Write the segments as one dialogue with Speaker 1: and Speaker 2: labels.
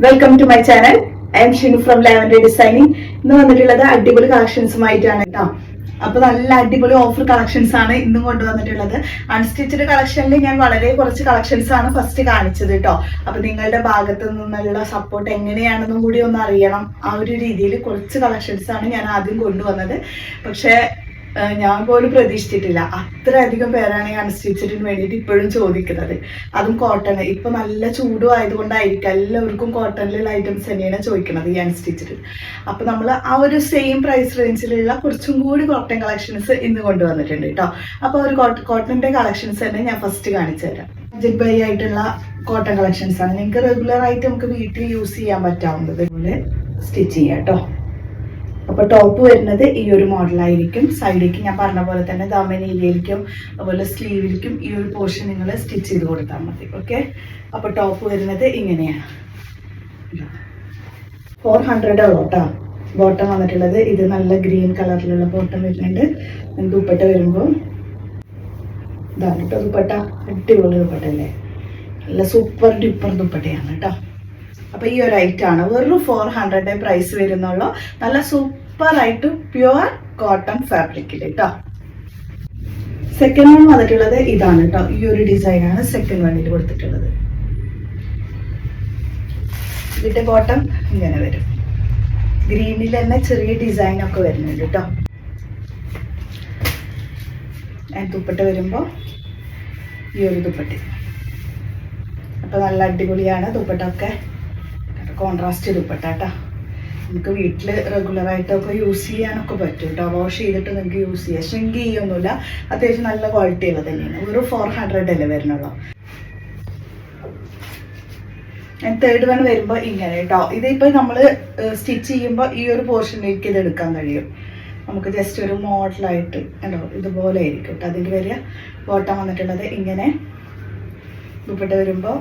Speaker 1: Welcome to my channel. I am Shinu from Lavender Designing. ഇന്ന് വന്നിട്ടുള്ളത് അടിപൊളി കളക്ഷൻസുമായിട്ടാണ് കേട്ടോ. അപ്പൊ നല്ല അടിപൊളി ഓഫർ കളക്ഷൻസ് ആണ് ഇന്നും കൊണ്ടുവന്നിട്ടുള്ളത്. അൺസ്റ്റിച്ചഡ് കളക്ഷനിൽ ഞാൻ വളരെ കുറച്ച് കളക്ഷൻസ് ആണ് ഫസ്റ്റ് കാണിച്ചത് കേട്ടോ. അപ്പൊ നിങ്ങളുടെ ഭാഗത്ത് നിന്നുള്ള സപ്പോർട്ട് എങ്ങനെയാണെന്നും കൂടി ഒന്ന് അറിയണം. ആ ഒരു രീതിയിൽ കുറച്ച് കളക്ഷൻസ് ആണ് ഞാൻ ആദ്യം കൊണ്ടുവന്നത്. പക്ഷെ ഞാൻ പോലും പ്രതീക്ഷിച്ചിട്ടില്ല അത്രയധികം പേരാണ് ഈ അൺസ്റ്റിച്ചഡിന് വേണ്ടിയിട്ട് ഇപ്പോഴും ചോദിക്കുന്നത്. അതും കോട്ടൺ. ഇപ്പൊ നല്ല ചൂടും ആയതുകൊണ്ടായിരിക്കും എല്ലാവർക്കും കോട്ടണിലുള്ള ഐറ്റംസ് തന്നെയാണ് ചോദിക്കുന്നത് ഈ അൺസ്റ്റിച്ചഡ്. അപ്പൊ നമ്മൾ ആ ഒരു സെയിം പ്രൈസ് റേഞ്ചിലുള്ള കുറച്ചും കൂടി കോട്ടൺ കളക്ഷൻസ് ഇന്ന് കൊണ്ടുവന്നിട്ടുണ്ട് കേട്ടോ. അപ്പൊ ഒരു കോട്ടണിന്റെ കളക്ഷൻസ് തന്നെ ഞാൻ ഫസ്റ്റ് കാണിച്ചു തരാം. ബഡ്ജറ്റ് ബൈ ആയിട്ടുള്ള കോട്ടൺ കളക്ഷൻസ് ആണ്. നിങ്ങൾക്ക് റെഗുലർ ആയിട്ട് നമുക്ക് വീട്ടിൽ യൂസ് ചെയ്യാൻ പറ്റാവുന്നത് പോലെ സ്റ്റിച്ച് ചെയ്യാം കേട്ടോ. അപ്പൊ ടോപ്പ് വരുന്നത് ഈ ഒരു മോഡലായിരിക്കും. സൈഡിലേക്ക് ഞാൻ പറഞ്ഞ പോലെ തന്നെ ദാമൻ ഏരിയയിലേക്കും അതുപോലെ സ്ലീവിലേക്കും ഈ ഒരു പോർഷൻ നിങ്ങൾ സ്റ്റിച്ച് ചെയ്ത് കൊടുത്താൽ മതി. ഓക്കെ. അപ്പൊ ടോപ്പ് വരുന്നത് ഇങ്ങനെയാണ്. 400 ഉള്ളൂ കേട്ടോ. ബോട്ടം വന്നിട്ടുള്ളത് ഇത് നല്ല ഗ്രീൻ കളറിലുള്ള ബോട്ടം വരുന്നുണ്ട്. ദുപ്പട്ട വരുമ്പോൾ ഇതാണ് കേട്ടോ. ദുപ്പട്ട അടിപൊളി ദുപ്പട്ട അല്ലേ, നല്ല സൂപ്പർ ഡ്യൂപ്പർ ദുപ്പട്ടയാണ് കേട്ടോ. അപ്പൊ ഈ ഒരു ഐറ്റാണ് വെറും 400 പ്രൈസ് വരുന്നുള്ളൂ. നല്ല സൂപ്പർ ആയിട്ട് പ്യുവർ കോട്ടൺ ഫാബ്രിക്കിൽ കേട്ടോ. സെക്കൻഡ് വൺ വന്നിട്ടുള്ളത് ഇതാണ് കേട്ടോ. ഈ ഒരു ഡിസൈനാണ് സെക്കൻഡ് വണ്ണിൽ കൊടുത്തിട്ടുള്ളത്. ഇതിന്റെ ബോട്ടം ഇങ്ങനെ വരും. ഗ്രീനിൽ തന്നെ ചെറിയ ഡിസൈൻ ഒക്കെ വരുന്നുണ്ട് കേട്ടോ. ദുപ്പട്ട വരുമ്പോ ഈ ഒരു ദുപ്പട്ട. അപ്പൊ നല്ല അടിപൊളിയാണ് ദുപ്പട്ട ഒക്കെ. കോൺട്രാസ്റ്റ് ദുപ്പട്ട കേട്ടോ. നമുക്ക് വീട്ടിൽ റെഗുലറായിട്ടൊക്കെ യൂസ് ചെയ്യാനൊക്കെ പറ്റും കേട്ടോ. വാഷ് ചെയ്തിട്ട് നിങ്ങൾക്ക് യൂസ് ചെയ്യാം. ഷ്രിങ്ക് ചെയ്യൊന്നുമില്ല. അത്യാവശ്യം നല്ല ക്വാളിറ്റി ഉള്ളത് തന്നെയാണ്. ഒരു 400 അല്ലേ വരുന്നുള്ളൂ. തേർഡ് വൺ വരുമ്പോൾ ഇങ്ങനെ കേട്ടോ. ഇതിപ്പോൾ നമ്മൾ സ്റ്റിച്ച് ചെയ്യുമ്പോൾ ഈ ഒരു പോർഷനിലേക്ക് ഇത് എടുക്കാൻ കഴിയും. നമുക്ക് ജസ്റ്റ് ഒരു മോഡലായിട്ട് ഉണ്ടോ ഇതുപോലെ ആയിരിക്കും കേട്ടോ. അതിൻ്റെ വരിക ബോട്ടം വന്നിട്ടുള്ളത് ഇങ്ങനെ. ദുപ്പട്ട വരുമ്പോൾ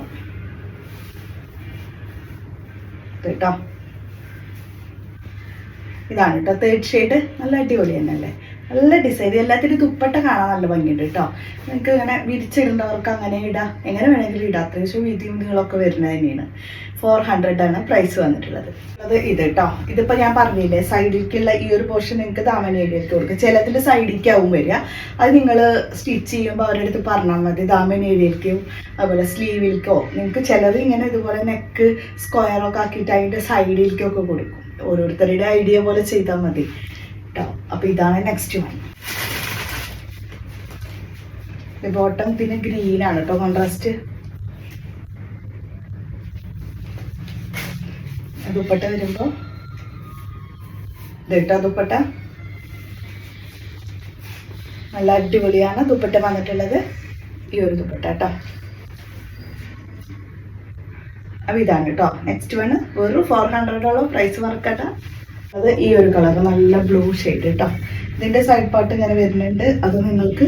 Speaker 1: കേട്ടോ ഇതാണ് കേട്ടോ. തേർഡ് ഷെയ്ഡ് നല്ല അടിപൊളി തന്നെയല്ലേ, നല്ല ഡിസൈൻ. എല്ലാത്തിനും ദുപ്പട്ട കാണാൻ നല്ല ഭംഗിയുണ്ട് കേട്ടോ. നിങ്ങൾക്ക് ഇങ്ങനെ വിരിച്ചിടേണ്ടവർക്ക് അങ്ങനെ ഇടാം, എങ്ങനെ വേണമെങ്കിലും ഇടാം. അത്യാവശ്യം വീതിയും നീളമൊക്കെ വരുന്നത് തന്നെയാണ്. 400 ആണ് പ്രൈസ് വന്നിട്ടുള്ളത്. അത് ഇത് കേട്ടോ. ഇതിപ്പോ ഞാൻ പറഞ്ഞില്ലേ സൈഡിലേക്കുള്ള ഈ ഒരു പോർഷൻ നിങ്ങൾക്ക് ദാമൻ ഏരിയയിലേക്ക് കൊടുക്കും. ചിലതിന്റെ സൈഡിലേക്കാവും വരിക. അത് നിങ്ങൾ സ്റ്റിച്ച് ചെയ്യുമ്പോൾ അവരുടെ അടുത്ത് പറഞ്ഞാൽ മതി ദാമൻ ഏരിയയിലേക്കും അതുപോലെ സ്ലീവിലേക്കോ. നിങ്ങൾക്ക് ചിലർ ഇങ്ങനെ ഇതുപോലെ നെക്ക് സ്ക്വയറൊക്കെ ആക്കിയിട്ട് അതിന്റെ സൈഡിലേക്കൊക്കെ കൊടുക്കും. ഓരോരുത്തരുടെ ഐഡിയ പോലെ ചെയ്താൽ മതി കേട്ടോ. അപ്പൊ ഇതാണ് നെക്സ്റ്റ് വൺ. ബോട്ടം പിന്നെ ഗ്രീൻ ആണ് കേട്ടോ, കോൺട്രാസ്റ്റ്. ദുപ്പട്ട വരുമ്പോ ഇതേട്ടോ ദുപ്പട്ട നല്ല അടിപൊളിയാണ്. ദുപ്പട്ട വന്നിട്ടുള്ളത് ഈ ഒരു ദുപ്പട്ട കേട്ടോ. അപ്പൊ ഇതാണ് കേട്ടോ നെക്സ്റ്റ് വൺ. വെറും 400 പ്രൈസ് വർക്കട്ടാ. അത് ഈ ഒരു കളർ നല്ല ബ്ലൂ ഷെയ്ഡ് കേട്ടോ. ഇതിന്റെ സൈഡ് പാർട്ട് ഇങ്ങനെ വരുന്നുണ്ട്. അത് നിങ്ങൾക്ക്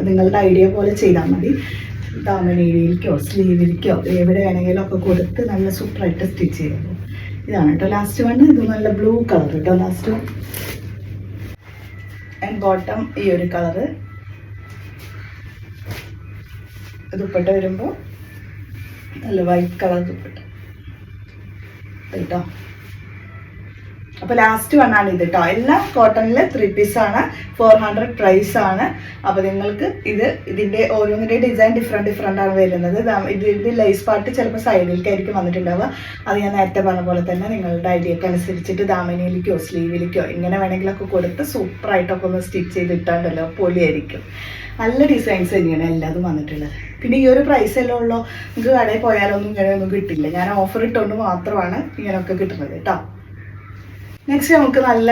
Speaker 1: നിങ്ങളുടെ ഐഡിയ പോലെ ചെയ്താൽ മതി. ദാമൻ ഏരിയയിലേക്കോ സ്ലീവിലേക്കോ എവിടെ വേണമെങ്കിലും ഒക്കെ കൊടുത്ത് നല്ല സൂപ്പറായിട്ട് സ്റ്റിച്ച് ചെയ്തത്. ഇതാണ് കേട്ടോ ലാസ്റ്റ് വൺ. ഇത് നല്ല ബ്ലൂ കളർ കേട്ടോ ലാസ്റ്റ് വൺ. ആൻഡ് ബോട്ടം ഈ ഒരു കളറ്. ദുപ്പട്ട വരുമ്പോൾ നല്ല വൈറ്റ് കളർ ദുപ്പട്ട കേട്ടോ. അപ്പൊ ലാസ്റ്റ് വൺ ആണ് ഇത് കേട്ടോ. എല്ലാം കോട്ടണില് 3 പീസ് ആണ്. 400 പ്രൈസ് ആണ്. അപ്പൊ നിങ്ങൾക്ക് ഇതിന്റെ ഓരോന്നിന്റെ ഡിസൈൻ ഡിഫറെന്റ് ആണ് വരുന്നത്. ഇത് ലൈസ് പാർട്ട് ചിലപ്പോൾ സൈഡിലേക്കായിരിക്കും വന്നിട്ടുണ്ടാവുക. അത് ഞാൻ നേരത്തെ പറഞ്ഞ പോലെ തന്നെ നിങ്ങളുടെ ഐഡിയക്ക് അനുസരിച്ചിട്ട് ദാമനിയിലേക്കോ സ്ലീവിലേക്കോ ഇങ്ങനെ വേണമെങ്കിലൊക്കെ കൊടുത്ത് സൂപ്പറായിട്ടൊക്കെ ഒന്ന് സ്റ്റിച്ച് ചെയ്തിട്ടുണ്ടല്ലോ പൊളിയായിരിക്കും. നല്ല ഡിസൈൻസ് തന്നെയാണ് എല്ലാതും വന്നിട്ടുള്ളത്. പിന്നെ ഈ ഒരു പ്രൈസ് എല്ലാം ഉള്ളൂ. നിങ്ങൾക്ക് കടയിൽ പോയാലൊന്നും ഇങ്ങനെയൊന്നും കിട്ടില്ല. ഞാൻ ഓഫർ ഇട്ടുകൊണ്ട് മാത്രമാണ് ഇങ്ങനെയൊക്കെ കിട്ടുന്നത് കേട്ടോ. നെക്സ്റ്റ് നമുക്ക് നല്ല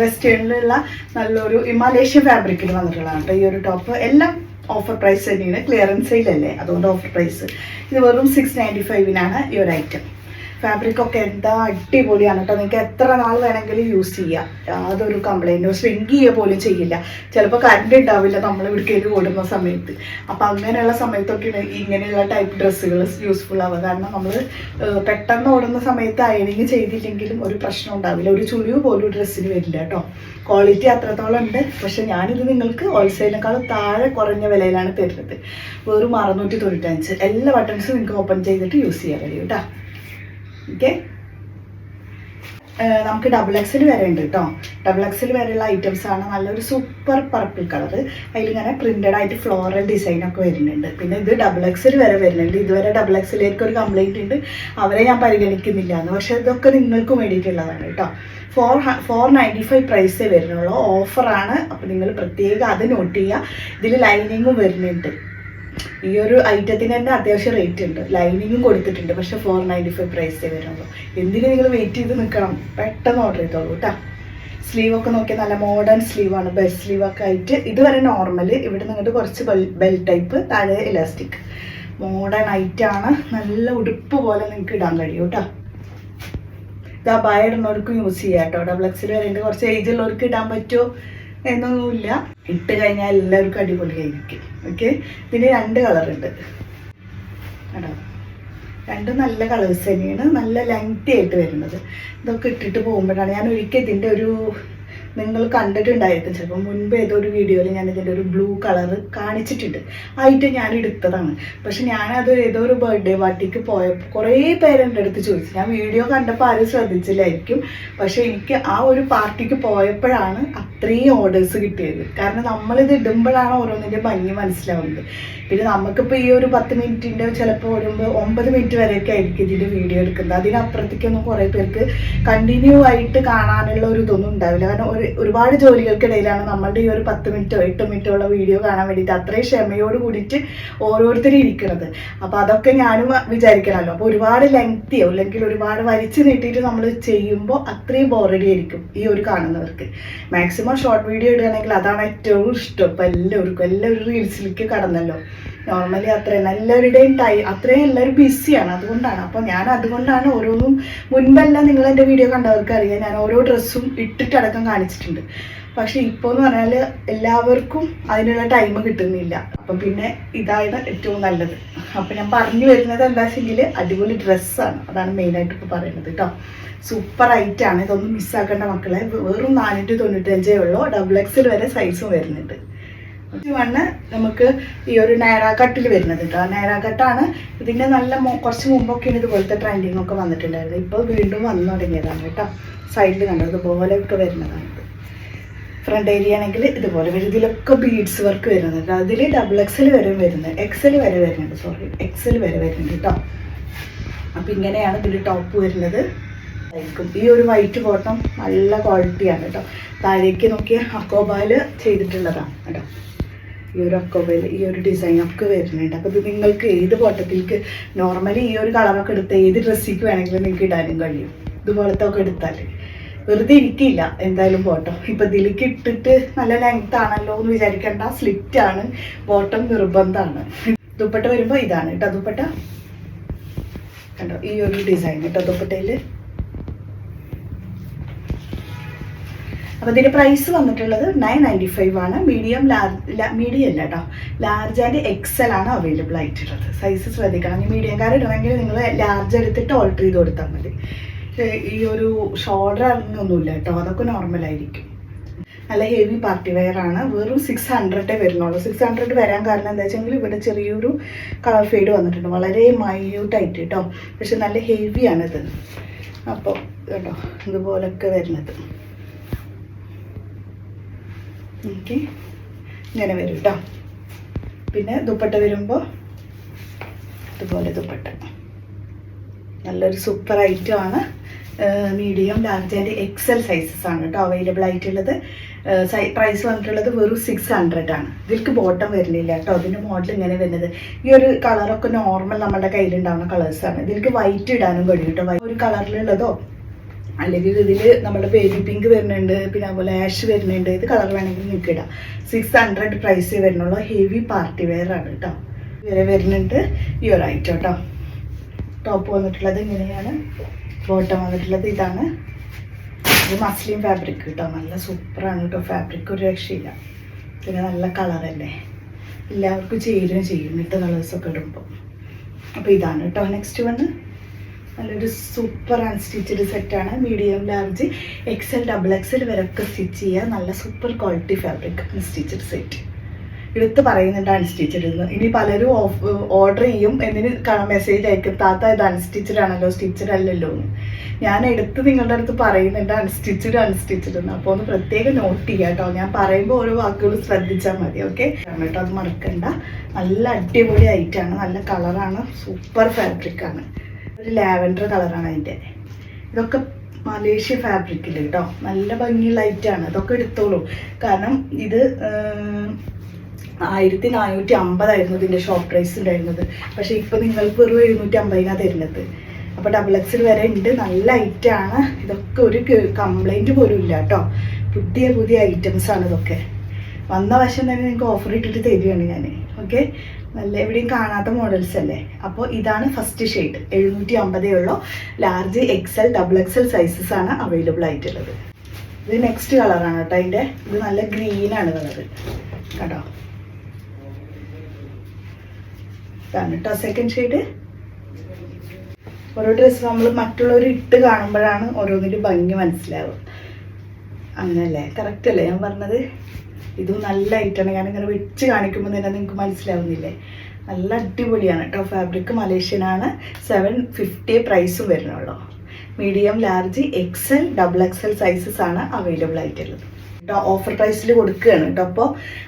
Speaker 1: വെസ്റ്റേണിലുള്ള നല്ലൊരു മലേഷ്യൻ ഫാബ്രിക്കിൽ വന്നിട്ടുള്ളതാണ് കേട്ടോ ഈ ഒരു ടോപ്പ്. എല്ലാം ഓഫർ പ്രൈസ് തന്നെയാണ്. ക്ലിയറൻസ് സെയിലല്ലേ, അതുകൊണ്ട് ഓഫർ പ്രൈസ്. ഇത് വെറും 695 ഈ ഒരു ഐറ്റം. ഫാബ്രിക് ഒക്കെ എന്താ അടിപൊളിയാണ് കേട്ടോ. നിങ്ങൾക്ക് എത്ര നാൾ വേണമെങ്കിലും യൂസ് ചെയ്യാം. യാതൊരു കംപ്ലൈൻറ്റോ ഷ്രിങ്ക് ചെയ്യുക പോലും ചെയ്യില്ല. ചിലപ്പോൾ കറണ്ട് ഉണ്ടാവില്ല നമ്മൾ ഇവിടേക്ക് ഓടുന്ന സമയത്ത്. അപ്പം അങ്ങനെയുള്ള സമയത്തൊക്കെയാണ് ഇങ്ങനെയുള്ള ടൈപ്പ് ഡ്രസ്സുകൾ യൂസ്ഫുൾ ആവുക. കാരണം നമ്മൾ പെട്ടെന്ന് ഓടുന്ന സമയത്ത് അയണിങ് ചെയ്തില്ലെങ്കിലും ഒരു പ്രശ്നം ഉണ്ടാവില്ല. ഒരു ചുളിവ് പോലും ഡ്രസ്സിന് വരില്ല കേട്ടോ. ക്വാളിറ്റി അത്രത്തോളം ഉണ്ട്. പക്ഷെ ഞാനിത് നിങ്ങൾക്ക് ഹോൾസെയിലിനേക്കാളും താഴെ കുറഞ്ഞ വിലയിലാണ് തരുന്നത്. വെറും 695. എല്ലാ ബട്ടൺസും നിങ്ങൾക്ക് ഓപ്പൺ ചെയ്തിട്ട് യൂസ് ചെയ്യാൻ കഴിയും കേട്ടോ. ഓക്കെ. നമുക്ക് ഡബിൾ എക്സിൽ വരെ ഉണ്ട് കേട്ടോ. ഡബിൾ എക്സിൽ വരെയുള്ള ഐറ്റംസ് ആണ്. നല്ലൊരു സൂപ്പർ പർപ്പിൾ കളർ, അതിലിങ്ങനെ പ്രിന്റഡ് ആയിട്ട് ഫ്ലോറൽ ഡിസൈൻ ഒക്കെ വരുന്നുണ്ട്. പിന്നെ ഇത് ഡബിൾ എക്സിൽ വരെ വരുന്നുണ്ട്. ഇതുവരെ ഡബിൾ എക്സിലേക്ക് ഒരു കംപ്ലൈൻറ്റ് ഉണ്ട്, അവരെ ഞാൻ പരിഗണിക്കുന്നില്ല എന്ന്. പക്ഷെ ഇതൊക്കെ നിങ്ങൾക്ക് വേണ്ടിയിട്ടുള്ളതാണ് കേട്ടോ. 495 പ്രൈസേ വരുന്നുള്ളൂ, ഓഫറാണ്. അപ്പോൾ നിങ്ങൾ പ്രത്യേകം അത് നോട്ട് ചെയ്യുക. ഇതിൽ ലൈനിങ്ങും വരുന്നുണ്ട്. ഈ ഒരു ഐറ്റത്തിന് തന്നെ അത്യാവശ്യം റേറ്റ് ഉണ്ട്, ലൈനിങ്ങും കൊടുത്തിട്ടുണ്ട്. പക്ഷെ 495 പ്രൈസേ വരുള്ളൂ. എന്തിനു നിങ്ങൾ വെയിറ്റ് ചെയ്ത് നിൽക്കണം, പെട്ടെന്ന് ഓർഡർ ചെയ്തോളൂ കേട്ടോ. സ്ലീവൊക്കെ നോക്കിയാൽ നല്ല മോഡേൺ സ്ലീവാണ്, ബെൽ സ്ലീവൊക്കെ ആയിട്ട്. ഇതുവരെ നോർമൽ, ഇവിടെ നിങ്ങളുടെ കുറച്ച് ബെൽ ടൈപ്പ്, താഴെ ഇലാസ്റ്റിക്. മോഡേൺ ഐറ്റാണ്, നല്ല ഉടുപ്പ് പോലെ നിങ്ങൾക്ക് ഇടാൻ കഴിയും കേട്ടോ. ഇത് അബായ ഇടുന്നവർക്കും യൂസ് ചെയ്യാം കേട്ടോ. ഡബിൾ എക്സിൽ വരെ കുറച്ച് ഏജ് ഉള്ളവർക്ക് ഇടാൻ പറ്റുമോ എന്നൊന്നുമില്ല, ഇട്ട് കഴിഞ്ഞാൽ എല്ലാവർക്കും അടിപൊളിയായിരിക്കും. ഓക്കെ. ഇതിന് 2 കളറുണ്ട് കേട്ടോ. 2 നല്ല കളേഴ്സ് തന്നെയാണ്, നല്ല ലെങ്തി ആയിട്ട് വരുന്നത്. ഇതൊക്കെ ഇട്ടിട്ട് പോകുമ്പോഴാണ് ഞാൻ ഒരിക്കൽ ഇതിൻ്റെ ഒരു, നിങ്ങൾ കണ്ടിട്ടുണ്ടായിരിക്കും ചിലപ്പോൾ മുൻപ് ഏതൊരു വീഡിയോയിൽ ഞാൻ ഇതിൻ്റെ ഒരു ബ്ലൂ കളർ കാണിച്ചിട്ടുണ്ട്, ആയിട്ട് ഞാൻ എടുത്തതാണ്. പക്ഷെ ഞാനത് ഏതോ ഒരു ബർത്ത്ഡേ പാർട്ടിക്ക് പോയപ്പോൾ കുറേ പേര് എൻ്റെ അടുത്ത് ചോദിച്ചു. ഞാൻ വീഡിയോ കണ്ടപ്പോൾ ആരും ശ്രദ്ധിച്ചില്ലായിരിക്കും, പക്ഷെ എനിക്ക് ആ ഒരു പാർട്ടിക്ക് പോയപ്പോഴാണ് അത്രയും ഓർഡേഴ്സ് കിട്ടിയത്. കാരണം നമ്മളിത് ഇടുമ്പോഴാണ് ഓരോന്നിൻ്റെ ഭംഗി മനസ്സിലാവുന്നത്. പിന്നെ നമുക്കിപ്പോൾ ഈ ഒരു 10 മിനിറ്റിൻ്റെ ചിലപ്പോൾ വരുമ്പോൾ 9 മിനിറ്റ് വരെയൊക്കെ ആയിരിക്കും ഇതിൻ്റെ വീഡിയോ എടുക്കുന്നത്. അതിനപ്പുറത്തേക്കൊന്നും കുറേ പേർക്ക് കണ്ടിന്യൂ ആയിട്ട് കാണാനുള്ള ഒരു ഇതൊന്നും ഉണ്ടാവില്ല. കാരണം ഒരുപാട് ജോലികൾക്കിടയിലാണ് നമ്മളുടെ ഈ ഒരു 10 മിനിറ്റോ 8 മിനിറ്റോ ഉള്ള വീഡിയോ കാണാൻ വേണ്ടിയിട്ട് അത്രയും ക്ഷമയോട് കൂടിയിട്ട് ഓരോരുത്തരും ഇരിക്കുന്നത്. അപ്പോൾ അതൊക്കെ ഞാനും വിചാരിക്കണമല്ലോ. അപ്പോൾ ഒരുപാട് ലെങ്തിയോ അല്ലെങ്കിൽ ഒരുപാട് വലിച്ചു നീട്ടിയിട്ട് നമ്മൾ ചെയ്യുമ്പോൾ അത്രയും ബോറടി ആയിരിക്കും ഈ ഒരു കാണുന്നവർക്ക്. മാക്സിമം ഷോർട്ട് വീഡിയോ ഇടുകയാണെങ്കിൽ അതാണ് ഏറ്റവും ഇഷ്ടം. ഇപ്പം എല്ലാവരും റീൽസിലേക്ക് കടന്നല്ലോ. നോർമലി അത്രയും എല്ലാവരുടെയും അത്രയും എല്ലാവരും ബിസിയാണ്, അതുകൊണ്ടാണ്. അപ്പോൾ ഞാൻ അതുകൊണ്ടാണ് ഓരോന്നും, മുൻപെല്ലാം നിങ്ങൾ എൻ്റെ വീഡിയോ കണ്ടവർക്ക് അറിയാം, ഞാൻ ഓരോ ഡ്രസ്സും ഇട്ടിട്ടടക്കം കാണിച്ചിട്ടുണ്ട്. പക്ഷെ ഇപ്പോൾ എന്ന് പറഞ്ഞാൽ എല്ലാവർക്കും അതിനുള്ള ടൈം കിട്ടുന്നില്ല. അപ്പം പിന്നെ ഇതാണ് ഏറ്റവും നല്ലത്. അപ്പം ഞാൻ പറഞ്ഞു വരുന്നത് എന്താ വെച്ചെങ്കിൽ അടിപൊളി ഡ്രസ്സാണ്, അതാണ് മെയിനായിട്ട് ഇപ്പോൾ പറയുന്നത് കേട്ടോ. സൂപ്പർ ഐറ്റാണ്, ഇതൊന്നും മിസ്സാക്കേണ്ട മക്കളെ. വെറും 495 ഉള്ളൂ. ഡബിൾ എക്സിൽ വരെ സൈസും വരുന്നുണ്ട്. വണ്ണ് നമുക്ക് ഈ ഒരു നൈറ കട്ടിൽ വരുന്നത് കേട്ടോ. നൈറ കട്ടാണ്. ഇതിൻ്റെ നല്ല കുറച്ച് മുമ്പൊക്കെയാണ് ഇതുപോലത്തെ ട്രെൻഡിങ് ഒക്കെ വന്നിട്ടുണ്ടായിരുന്നു. ഇപ്പോൾ വീണ്ടും വന്നു തുടങ്ങിയതാണ് കേട്ടോ. സൈഡിൽ കണ്ടത് ഇതുപോലെയൊക്കെ വരുന്നതാണ്. ഫ്രണ്ട് ഏരിയ ആണെങ്കിൽ ഇതുപോലെ വരും. ഇതിലൊക്കെ ബീഡ്സ് വർക്ക് വരുന്നുണ്ട്. അതിൽ ഡബിൾ എക്സൽ വരെ വരുന്നത്, എക്സൽ വരെ വരുന്നുണ്ട്, എക്സൽ വരെ വരുന്നുണ്ട് കേട്ടോ. അപ്പം ഇങ്ങനെയാണ് ഇതിൽ ടോപ്പ് വരുന്നത്. ഈ ഒരു വൈറ്റ് കോട്ടൺ നല്ല ക്വാളിറ്റിയാണ് കേട്ടോ. താഴേക്ക് നോക്കിയ അക്കോബായിൽ ചെയ്തിട്ടുള്ളതാണ് കേട്ടോ. ഈ ഒരു അക്കോബയിൽ ഈ ഒരു ഡിസൈനൊക്കെ വരുന്നുണ്ട്. അപ്പോൾ ഇത് നിങ്ങൾക്ക് ഏത് ബോട്ടത്തിലേക്ക്, നോർമലി ഈ ഒരു കളറൊക്കെ എടുത്ത് ഏത് ഡ്രസ്സിക്ക് വേണമെങ്കിലും നിങ്ങൾക്ക് ഇടാനും കഴിയും. ഇതുപോലത്തെ ഒക്കെ എടുത്താൽ വെറുതെ ഇരിക്കില്ല എന്തായാലും ബോട്ടം. ഇപ്പം ഇതിലേക്ക് ഇട്ടിട്ട് നല്ല ലെങ്ത് ആണല്ലോ എന്ന് വിചാരിക്കേണ്ട, സ്ലിറ്റാണ് ബോട്ടം, നിർബന്ധമാണ്. ദുപ്പട്ട വരുമ്പോൾ ഇതാണ് കേട്ടോ ദുപ്പട്ട കണ്ടോ. ഈ ഒരു ഡിസൈൻ കേട്ടോ ദുപ്പട്ടയിൽ. അപ്പോൾ ഇതിൻ്റെ പ്രൈസ് വന്നിട്ടുള്ളത് 995 ആണ്. മീഡിയം മീഡിയം അല്ല കേട്ടോ, ലാർജ് ആൻഡ് എക്സൽ ആണ് അവൈലബിൾ ആയിട്ടുള്ളത്. സൈസ് ശ്രദ്ധിക്കണം. ഈ മീഡിയംകാർ ഇടണമെങ്കിൽ നിങ്ങൾ ലാർജ് എടുത്തിട്ട് ഓൾട്ടർ ചെയ്ത് കൊടുത്താൽ മതി. ഈ ഒരു ഷോൾഡർ ഇറങ്ങൊന്നുമില്ല കേട്ടോ, അതൊക്കെ നോർമലായിരിക്കും. നല്ല ഹെവി പാർട്ടി വെയർ ആണ്. വെറും 600 വരുന്നുള്ളൂ. 600 വരാൻ കാരണം എന്താ വെച്ചെങ്കിൽ ഇവിടെ ചെറിയൊരു കളർ ഫെയ്ഡ് വന്നിട്ടുണ്ട്, വളരെ മൈന്യൂട്ടായിട്ട് കേട്ടോ. പക്ഷെ നല്ല ഹെവിയാണിത്. അപ്പോൾ കേട്ടോ ഇതുപോലൊക്കെ വരുന്നത്. ഓക്കെ, ഇങ്ങനെ വരും കേട്ടോ. പിന്നെ ദുപ്പട്ട വരുമ്പോൾ ഇതുപോലെ ദുപ്പട്ട നല്ലൊരു സൂപ്പർ ഐറ്റമാണ്. Medium, large and XL sizes ആണ് കേട്ടോ അവൈലബിൾ ആയിട്ടുള്ളത്. പ്രൈസ് വന്നിട്ടുള്ളത് വെറും 600 ആണ്. ഇതിലേക്ക് ബോട്ടം വരുന്നില്ല കേട്ടോ. അതിൻ്റെ മോഡൽ ഇങ്ങനെ വരുന്നത്. ഈ ഒരു കളറൊക്കെ നോർമൽ നമ്മുടെ കയ്യിലുണ്ടാവുന്ന കളേഴ്സാണ്. ഇതിലേക്ക് വൈറ്റ് ഇടാനും കഴിയും കേട്ടോ. ഒരു കളറിലുള്ളതോ അല്ലെങ്കിൽ ഇതിൽ നമ്മുടെ ബേബി പിങ്ക് വരുന്നുണ്ട്, പിന്നെ അതുപോലെ ആഷ് വരുന്നുണ്ട്. ഇത് കളർ വേണമെങ്കിൽ നിങ്ങൾക്ക് ഇടാം. 600 പ്രൈസ് വരുന്നുള്ളൂ. ഹെവി പാർട്ടി വെയർ ആണ് കേട്ടോ. വരെ വരുന്നുണ്ട് ഈ ഒരു ഐറ്റം കേട്ടോ. ടോപ്പ് വന്നിട്ടുള്ളത് ഇങ്ങനെയാണ്, ബോട്ടം വന്നിട്ടുള്ളത് ഇതാണ്. ഇത് മസ്ലിൻ ഫാബ്രിക് കേട്ടോ, നല്ല സൂപ്പറാണ് കേട്ടോ. ഫാബ്രിക് ഒരു രക്ഷയില്ല. പിന്നെ നല്ല കളറല്ലേ, എല്ലാവർക്കും ചേരുകയും ചെയ്യും ഇങ്ങനത്തെ കളേഴ്സൊക്കെ ഇടുമ്പോൾ. അപ്പോൾ ഇതാണ് കേട്ടോ. നെക്സ്റ്റ് വന്ന് നല്ലൊരു സൂപ്പർ അൺസ്റ്റിച്ചഡ് സെറ്റാണ്. Medium, large, XL, double XL വരെയൊക്കെ സ്റ്റിച്ച് ചെയ്യുക. നല്ല super quality fabric unstitched set. എടുത്ത് പറയുന്നുണ്ട് അൺസ്റ്റിച്ചഡ് എന്ന്. ഇനി പലരും ഓർഡർ ചെയ്യും, എന്നിന് മെസ്സേജ് അയക്കും, താത്ത ഇത് അൺസ്റ്റിച്ചഡ് ആണല്ലോ സ്റ്റിച്ചഡ് അല്ലല്ലോ എന്ന്. ഞാൻ എടുത്ത് നിങ്ങളുടെ അടുത്ത് പറയുന്നുണ്ട് അൺസ്റ്റിച്ചഡ് എന്ന്. അപ്പോൾ ഒന്ന് പ്രത്യേകം നോട്ട് ചെയ്യുക കേട്ടോ. ഞാൻ പറയുമ്പോൾ ഓരോ വാക്കുകൾ ശ്രദ്ധിച്ചാൽ മതി. ഓക്കെ കേട്ടോ, അത് മറക്കണ്ട. നല്ല അടിപൊളി ഐറ്റാണ്, നല്ല കളറാണ്, സൂപ്പർ ഫാബ്രിക്കാണ്. ഒരു ലാവൻഡർ കളറാണ് അതിൻ്റെ. ഇതൊക്കെ മലേഷ്യ ഫാബ്രിക്കിൽ കേട്ടോ, നല്ല ഭംഗിയുള്ള ഐറ്റാണ്. ഇതൊക്കെ എടുത്തോളൂ. കാരണം ഇത് 1450 ഇതിൻ്റെ ഷോപ്പ് പ്രൈസ് ഉണ്ടായിരുന്നത്. പക്ഷേ ഇപ്പോൾ നിങ്ങൾക്ക് വെറും 750 തരുന്നത്. അപ്പോൾ XXL വരെ ഉണ്ട്. നല്ല ഐറ്റാണ്. ഇതൊക്കെ ഒരു കംപ്ലൈൻറ്റ് പോലും ഇല്ല കേട്ടോ. പുതിയ ഐറ്റംസാണ് ഇതൊക്കെ. വന്ന വശം തന്നെ നിങ്ങൾക്ക് ഓഫർ ഇട്ടിട്ട് തരികയാണ് ഞാൻ. ഓക്കെ, നല്ല എവിടെയും കാണാത്ത മോഡൽസ് അല്ലേ. അപ്പോൾ ഇതാണ് ഫസ്റ്റ് ഷെയ്ഡ്. 750 ഉള്ളൂ. ലാർജ് XL XXL സൈസസ് ആണ് അവൈലബിൾ ആയിട്ടുള്ളത്. ഇത് നെക്സ്റ്റ് കളറാണ് കേട്ടോ അതിൻ്റെ. ഇത് നല്ല ഗ്രീനാണ് കളറ് കേട്ടോ. ഇതാണ് കേട്ടോ സെക്കൻഡ് ഷെയ്ഡ്. ഓരോ ഡ്രസ്സ് നമ്മൾ മറ്റുള്ളവർ ഇട്ട് കാണുമ്പോഴാണ് ഓരോന്നിൻ്റെ ഭംഗി മനസ്സിലാവുക. അങ്ങനല്ലേ, കറക്റ്റ് അല്ലേ ഞാൻ പറഞ്ഞത്? ഇതും നല്ല ഐറ്റാണ്. ഞാനിങ്ങനെ വെച്ച് കാണിക്കുമ്പോൾ തന്നെ നിങ്ങൾക്ക് മനസ്സിലാവുന്നില്ലേ? നല്ല അടിപൊളിയാണ് കേട്ടോ. ഫാബ്രിക് മലേഷ്യനാണ്. 750 പ്രൈസും വരുന്നുള്ളൂ. Medium, large, XL XXL sizes ആണ് അവൈലബിൾ ആയിട്ടുള്ളത് കേട്ടോ. ഓഫർ പ്രൈസിൽ കൊടുക്കുകയാണ് കേട്ടോ. അപ്പോൾ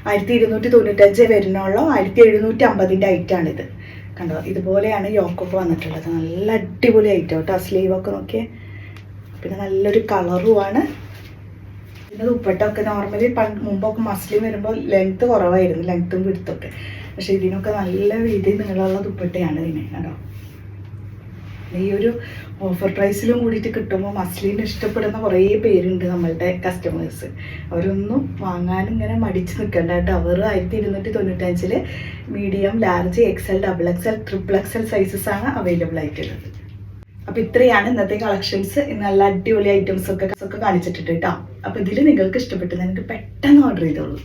Speaker 1: 1295 വരുന്നുള്ളൂ. 1750 ഐറ്റാണിത് കണ്ടോ. ഇതുപോലെയാണ് യോക്കൊക്കെ വന്നിട്ടുള്ളത്. നല്ല അടിപൊളി ഐറ്റം കേട്ടോ. സ്ലീവൊക്കെ നോക്കിയേ. പിന്നെ നല്ലൊരു കളറുമാണ്. പിന്നെ ദുപ്പട്ടൊക്കെ നോർമലി മുമ്പൊക്കെ മസ്ലിം വരുമ്പോൾ ലെങ്ത്ത് കുറവായിരുന്നു, ലെങ്ത്തും വിടുത്തൊക്കെ. പക്ഷേ ഇതിനൊക്കെ നല്ല വീതി നീളമുള്ള ദുപ്പട്ടയാണ് ഇതിന് കേട്ടോ. ഈ ഒരു ഓഫർ പ്രൈസിലും കൂടിയിട്ട് കിട്ടുമ്പോൾ മസ്ലിന് ഇഷ്ടപ്പെടുന്ന കുറേ പേരുണ്ട് നമ്മളുടെ കസ്റ്റമേഴ്സ്. അവരൊന്നും വാങ്ങാനും ഇങ്ങനെ മടിച്ച് നിൽക്കേണ്ട കേട്ടോ. അവർ 1295 medium, large, XL XXL XXL sizes ആണ് അവൈലബിൾ ആയിട്ടുള്ളത്. അപ്പോൾ ഇത്രയാണ് ഇന്നത്തെ കളക്ഷൻസ്. നല്ല അടിപൊളി ഐറ്റംസ് ഒക്കെ കാണിച്ചിട്ടുണ്ട് കേട്ടോ. അപ്പോൾ ഇതിൽ നിങ്ങൾക്ക് ഇഷ്ടപ്പെട്ടത് നിങ്ങൾക്ക് പെട്ടെന്ന് ഓർഡർ ചെയ്തോളൂ.